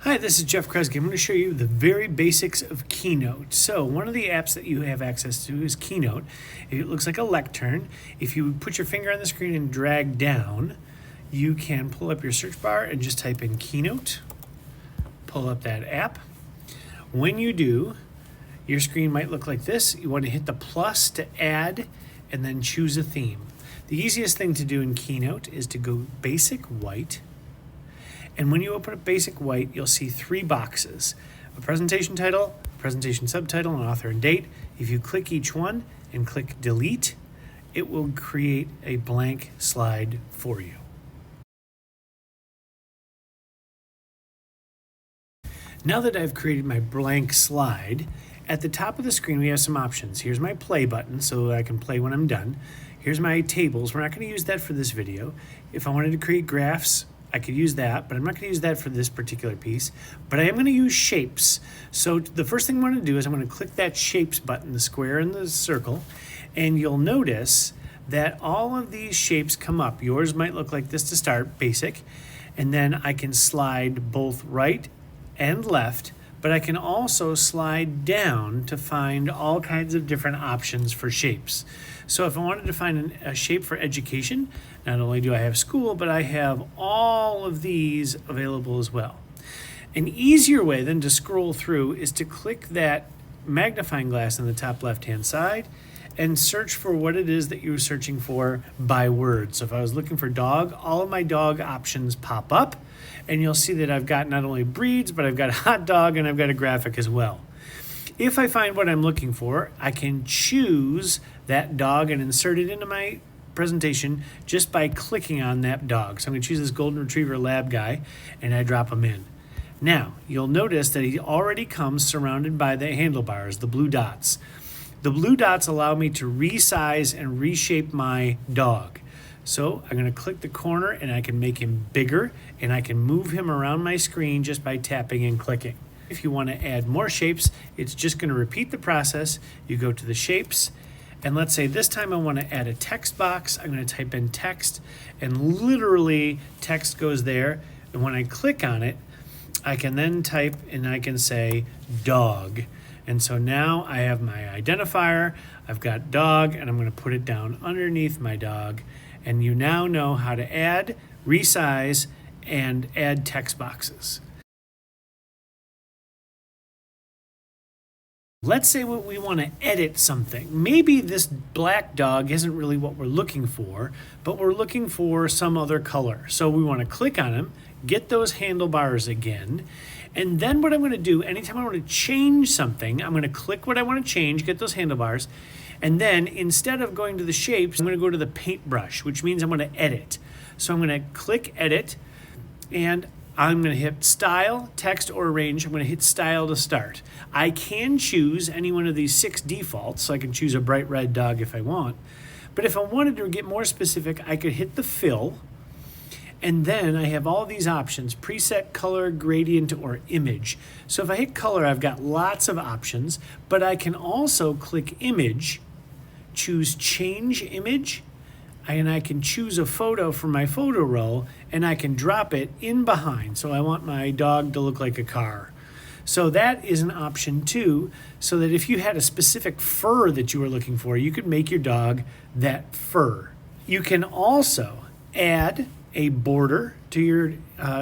Hi, this is Jeff Kresge. I'm going to show you the very basics of Keynote. So one of the apps that you have access to is Keynote. It looks like a lectern. If you put your finger on the screen and drag down, you can pull up your search bar and just type in Keynote. Pull up that app. When you do, your screen might look like this. You want to hit the plus to add and then choose a theme. The easiest thing to do in Keynote is to go basic white. And when you open up Basic White, you'll see three boxes: a presentation title, a presentation subtitle, and author and date. If you click each one and click delete, it will create a blank slide for you. Now that I've created my blank slide, at the top of the screen we have some options. Here's my play button so I can play when I'm done. Here's my tables. We're not going to use that for this video. If I wanted to create graphs, I could use that, but I'm not going to use that for this particular piece. But I am going to use shapes. So the first thing I'm going to do is I'm going to click that shapes button, the square and the circle, and you'll notice that all of these shapes come up. Yours might look like this to start, basic, and then I can slide both right and left, but I can also slide down to find all kinds of different options for shapes. So if I wanted to find a shape for education, not only do I have school, but I have all of these available as well. An easier way than to scroll through is to click that magnifying glass in the top left-hand side and search for what it is that you're searching for by word. So if I was looking for dog, all of my dog options pop up, and you'll see that I've got not only breeds, but I've got a hot dog and I've got a graphic as well. If I find what I'm looking for, I can choose that dog and insert it into my presentation just by clicking on that dog. So I'm going to choose this golden retriever lab guy and I drop him in. Now, you'll notice that he already comes surrounded by the handlebars, the blue dots. The blue dots allow me to resize and reshape my dog. So I'm going to click the corner and I can make him bigger and I can move him around my screen just by tapping and clicking. If you want to add more shapes, it's just going to repeat the process. You go to the shapes, and let's say this time I want to add a text box. I'm going to type in text, and literally text goes there. And when I click on it, I can then type and I can say dog. And so now I have my identifier, I've got dog, and I'm going to put it down underneath my dog. And you now know how to add, resize, and add text boxes. Let's say we want to edit something. Maybe this black dog isn't really what we're looking for, but we're looking for some other color. So we want to click on him, get those handlebars again, and then what I'm going to do, anytime I want to change something, I'm going to click what I want to change, get those handlebars, and then instead of going to the shapes, I'm going to go to the paintbrush, which means I'm going to edit. So I'm going to click edit, and I'm going to hit style, text, or arrange. I'm going to hit style to start. I can choose any one of these 6 defaults, so I can choose a bright red dog if I want. But if I wanted to get more specific, I could hit the fill, and then I have all these options: preset, color, gradient, or image. So if I hit color, I've got lots of options, but I can also click image, choose change image, and I can choose a photo from my photo roll and I can drop it in behind. So I want my dog to look like a car. So that is an option too, so that if you had a specific fur that you were looking for, you could make your dog that fur. You can also add a border to your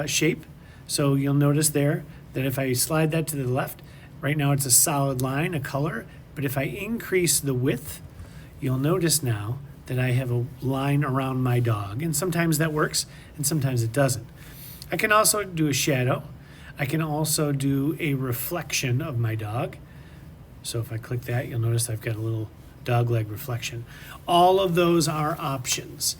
shape. So you'll notice there that if I slide that to the left, right now it's a solid line, a color, but if I increase the width, you'll notice now that I have a line around my dog, and sometimes that works and sometimes it doesn't. I can also do a shadow. I can also do a reflection of my dog. So if I click that, you'll notice I've got a little dog leg reflection. All of those are options.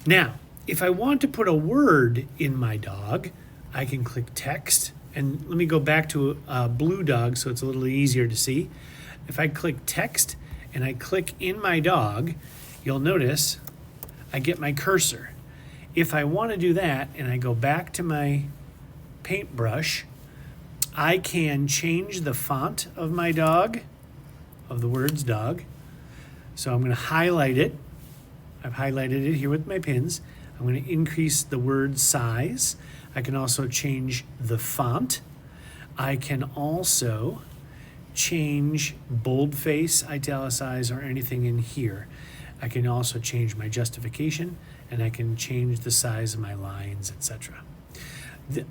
Now, if I want to put a word in my dog, I can click text, and let me go back to a blue dog so it's a little easier to see. If I click text and I click in my dog, you'll notice I get my cursor. If I want to do that and I go back to my paintbrush, I can change the font of my dog, of the words dog. So I'm going to highlight it. I've highlighted it here with my pins. I'm going to increase the word size. I can also change the font. I can also change boldface, italicize, or anything in here. I can also change my justification, and I can change the size of my lines, etc. The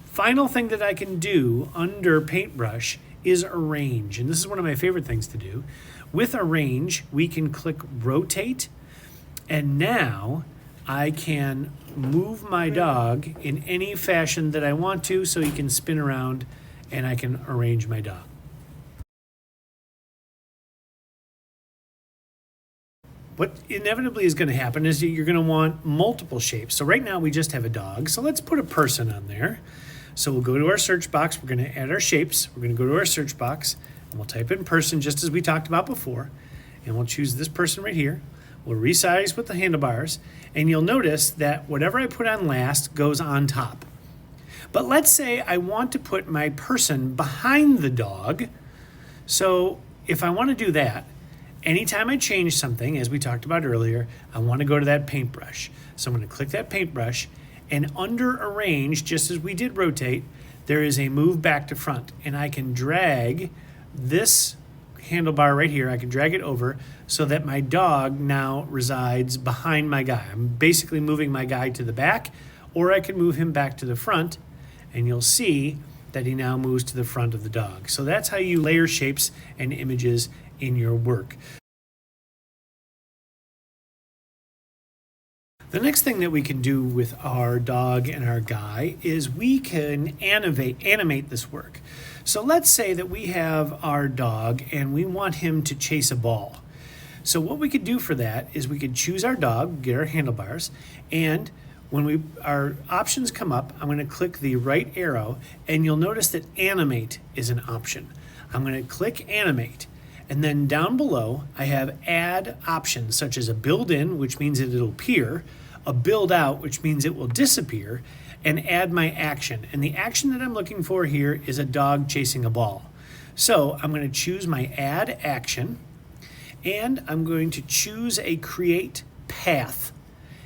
final thing that I can do under Paintbrush is arrange, and this is one of my favorite things to do. With arrange, we can click rotate, and now I can move my dog in any fashion that I want to, so he can spin around and I can arrange my dog. What inevitably is going to happen is that you're going to want multiple shapes. So right now we just have a dog. So let's put a person on there. So we'll go to our search box. We're going to add our shapes. We're going to go to our search box and we'll type in person just as we talked about before. And we'll choose this person right here. We'll resize with the handlebars. And you'll notice that whatever I put on last goes on top. But let's say I want to put my person behind the dog. So if I want to do that, anytime I change something, as we talked about earlier, I want to go to that paintbrush. So I'm going to click that paintbrush, and under arrange, just as we did rotate, there is a move back to front, and I can drag this handlebar right here. I can drag it over so that my dog now resides behind my guy. I'm basically moving my guy to the back, or I can move him back to the front, and you'll see that he now moves to the front of the dog. So that's how you layer shapes and images in your work. The next thing that we can do with our dog and our guy is we can animate this work. So let's say that we have our dog and we want him to chase a ball. So what we could do for that is we could choose our dog, get our handlebars, and when our options come up, I'm going to click the right arrow, and you'll notice that animate is an option. I'm going to click animate. And then down below, I have add options such as a build in, which means that it'll appear, a build out, which means it will disappear, and add my action. And the action that I'm looking for here is a dog chasing a ball. So I'm going to choose my add action, and I'm going to choose a create path.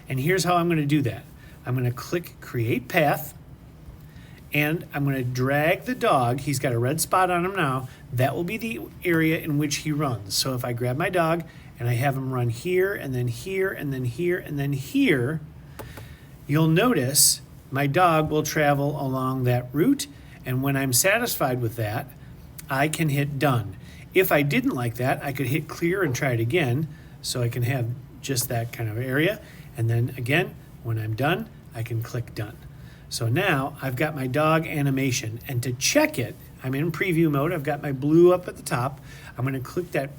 And here's how I'm going to do that. I'm going to click create path, and I'm going to drag the dog. He's got a red spot on him now. That will be the area in which he runs. So if I grab my dog and I have him run here and then here and then here and then here, you'll notice my dog will travel along that route. And when I'm satisfied with that, I can hit done. If I didn't like that, I could hit clear and try it again. So I can have just that kind of area. And then again, when I'm done, I can click done. So now I've got my dog animation, and to check it, I'm in preview mode. I've got my blue up at the top. I'm going to click that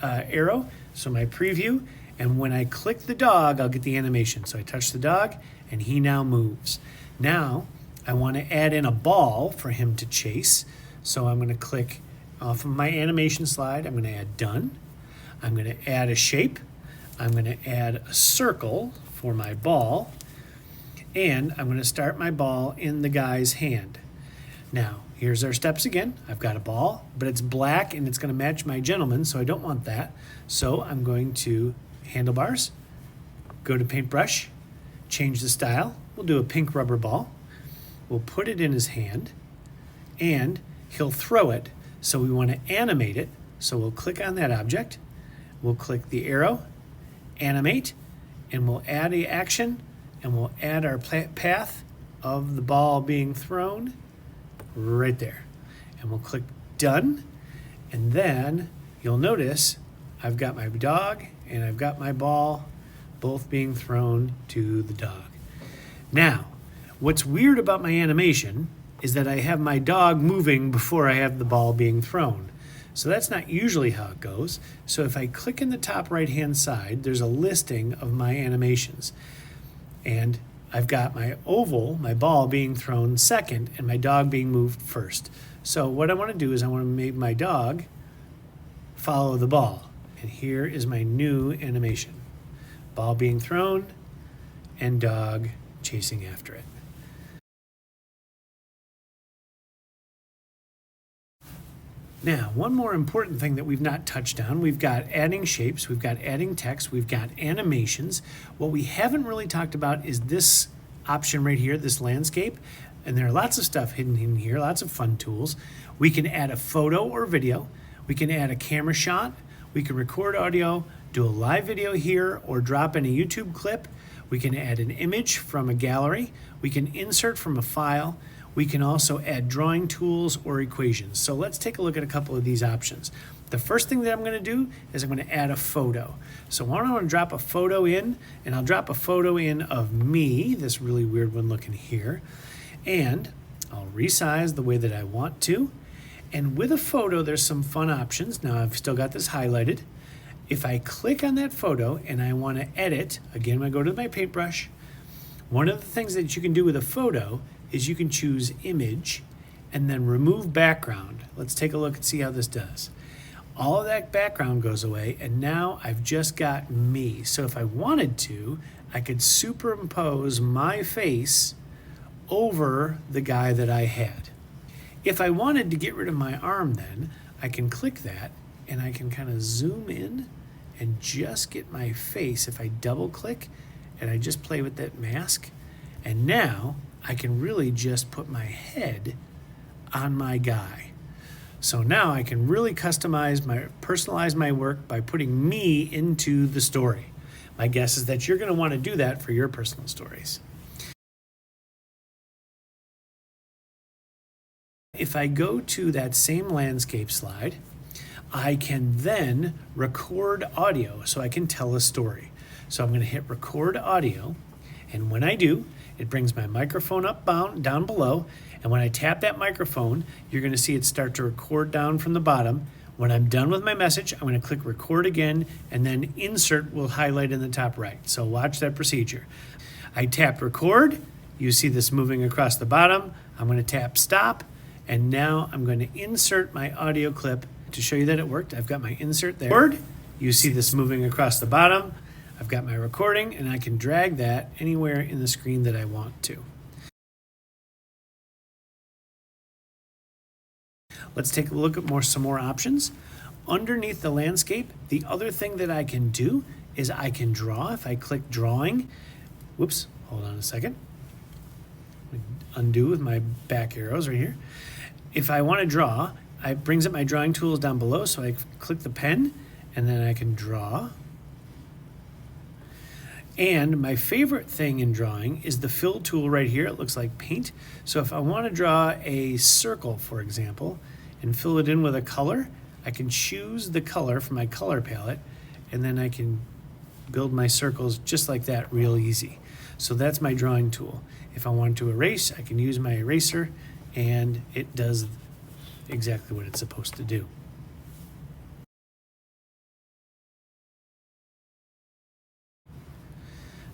arrow, so my preview, and when I click the dog, I'll get the animation. So I touch the dog, and he now moves. Now I want to add in a ball for him to chase, so I'm going to click off of my animation slide. I'm going to add done. I'm going to add a shape. I'm going to add a circle for my ball, and I'm going to start my ball in the guy's hand. Now, here's our steps again. I've got a ball, but it's black and it's going to match my gentleman, so I don't want that. So I'm going to handlebars, go to paintbrush, change the style. We'll do a pink rubber ball. We'll put it in his hand, and he'll throw it. So we want to animate it. So we'll click on that object. We'll click the arrow, animate, and we'll add the action, and we'll add our path of the ball being thrown right there. And we'll click done, and then you'll notice I've got my dog and I've got my ball both being thrown to the dog. Now, what's weird about my animation is that I have my dog moving before I have the ball being thrown. So that's not usually how it goes. So if I click in the top right-hand side, there's a listing of my animations. And I've got my oval, my ball being thrown second, and my dog being moved first. So what I want to do is I want to make my dog follow the ball. And here is my new animation. Ball being thrown and dog chasing after it. Now, one more important thing that we've not touched on, we've got adding shapes, we've got adding text, we've got animations. What we haven't really talked about is this option right here, this landscape, and there are lots of stuff hidden in here, lots of fun tools. We can add a photo or video. We can add a camera shot. We can record audio, do a live video here, or drop in a YouTube clip. We can add an image from a gallery. We can insert from a file. We can also add drawing tools or equations. So let's take a look at a couple of these options. The first thing that I'm going to do is I'm going to add a photo. So I want to drop a photo in, and I'll drop a photo in of me, this really weird one looking here, and I'll resize the way that I want to. And with a photo, there's some fun options. Now I've still got this highlighted. If I click on that photo and I want to edit, again, I go to my paintbrush. One of the things that you can do with a photo is you can choose image and then remove background. Let's take a look and see how this does. All of that background goes away, and now I've just got me. So if I wanted to, I could superimpose my face over the guy that I had. If I wanted to get rid of my arm, then I can click that and I can kind of zoom in and just get my face. If I double click and I just play with that mask, and now I can really just put my head on my guy. So now I can really personalize my work by putting me into the story. My guess is that you're going to want to do that for your personal stories. If I go to that same landscape slide, I can then record audio so I can tell a story. So I'm going to hit record audio, and when I do, it brings my microphone up down below, and when I tap that microphone, you're going to see it start to record down from the bottom. When I'm done with my message, I'm going to click record again, and then insert will highlight in the top right. So watch that procedure. I tap record, you see this moving across the bottom. I'm going to tap stop, and now I'm going to insert my audio clip to show you that it worked. I've got my insert there. You see this moving across the bottom. I've got my recording, and I can drag that anywhere in the screen that I want to. Let's take a look at some more options. Underneath the landscape, the other thing that I can do is I can draw. If I click drawing, whoops, hold on a second. Undo with my back arrows right here. If I want to draw, it brings up my drawing tools down below, so I click the pen, and then I can draw. And my favorite thing in drawing is the fill tool right here. It looks like paint. So if I want to draw a circle, for example, and fill it in with a color, I can choose the color from my color palette, and then I can build my circles just like that real easy. So that's my drawing tool. If I want to erase, I can use my eraser, and it does exactly what it's supposed to do.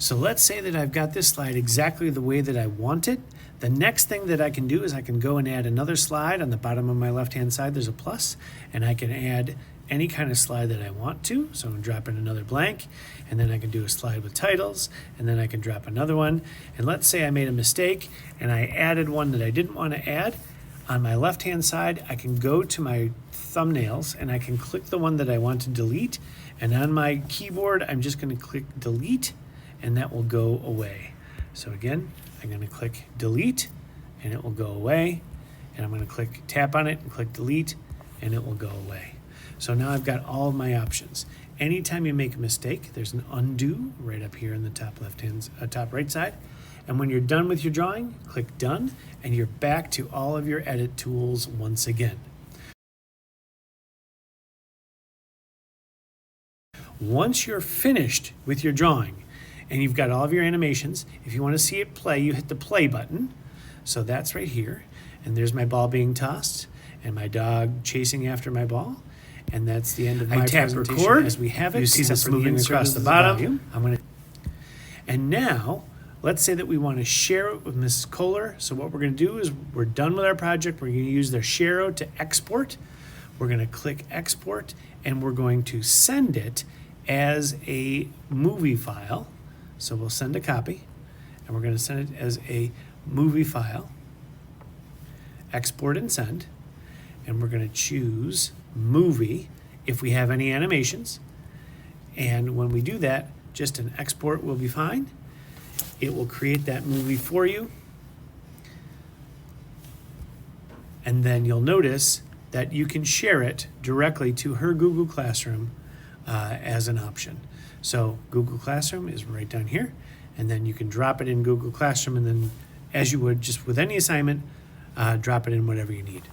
So let's say that I've got this slide exactly the way that I want it. The next thing that I can do is I can go and add another slide. On the bottom of my left-hand side, there's a plus, and I can add any kind of slide that I want to. So I'm gonna drop in another blank, and then I can do a slide with titles, and then I can drop another one. And let's say I made a mistake and I added one that I didn't want to add. On my left-hand side, I can go to my thumbnails and I can click the one that I want to delete. And on my keyboard, I'm just gonna click delete, and that will go away. So again, I'm going to click delete, and it will go away. And I'm going to tap on it and click delete, and it will go away. So now I've got all of my options. Anytime you make a mistake, there's an undo right up here in the top right side. And when you're done with your drawing, click done, and you're back to all of your edit tools once again. Once you're finished with your drawing, and you've got all of your animations, if you want to see it play, you hit the play button. So that's right here. And there's my ball being tossed and my dog chasing after my ball. And that's the end of my presentation record as we have it. You see this moving across the bottom. And now, let's say that we want to share it with Mrs. Kohler. So what we're going to do is we're done with our project. We're going to use their Share to export. We're going to click export, and we're going to send it as a movie file. So we'll send a copy, and we're going to send it as a movie file, export and send, and we're going to choose movie if we have any animations. And when we do that, just an export will be fine. it will create that movie for you. And then you'll notice that you can share it directly to her Google Classroom as an option. So Google Classroom is right down here, and then you can drop it in Google Classroom, and then as you would just with any assignment, drop it in whatever you need.